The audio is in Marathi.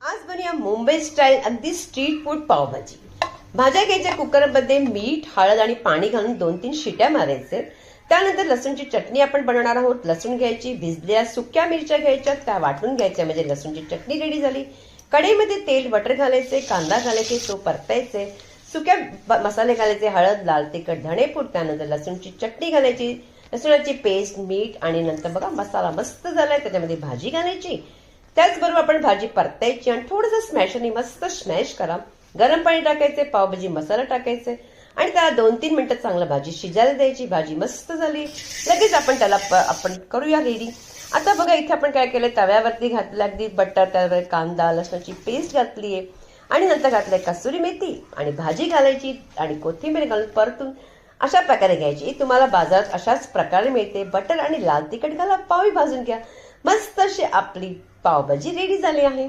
आज बनूया मुंबई स्टाईल अगदी स्ट्रीट फूड पावभाजी. भाज्या घ्यायच्या, कुकरमध्ये मीठ, हळद आणि पाणी घालून 2-3 शिट्या मारायचे. त्यानंतर लसूणची चटणी आपण बनवणार आहोत. लसूण घ्यायची, भिजलेल्या सुक्या मिरच्या घ्यायच्या, त्या वाटून घ्यायच्या, म्हणजे लसूणची चटणी रेडी झाली. कढईमध्ये तेल, बटर घालायचे, कांदा घालायचे, तो परतायचे, सुक्या मसाले घालायचे, हळद, लाल तिखट, धणेपूड. त्यानंतर लसूणची चटणी घालायची, लसूणाची पेस्ट, मीठ आणि नंतर बघा मसाला मस्त झालाय, त्याच्यामध्ये भाजी घालायची. त्याचबरोबर आपण भाजी परतायची आणि थोडंसं स्मॅशरने मस्त स्मॅश करा. गरम पाणी टाकायचे, पावभाजी मसाला टाकायचे आणि त्याला 2-3 मिनिटं चांगलं भाजी शिजायला द्यायची. भाजी मस्त झाली, लगेच आपण त्याला आपण करूया रेडी. आता बघा इथे आपण काय केलंय, तव्यावरती घातलं अगदी बटर, त्यावर कांदा, लसणाची पेस्ट घातलीये आणि नंतर घातलंय कसुरी मेथी आणि भाजी घालायची आणि कोथिंबीर घालून परतून अशा प्रकारे घ्यायची. तुम्हाला बाजारात अशाच प्रकारे मिळते. बटर आणि लाल तिखट घाला, पावही भाजून घ्या. मस्त अशी आपली पावभाजी रेडी झाली आहे.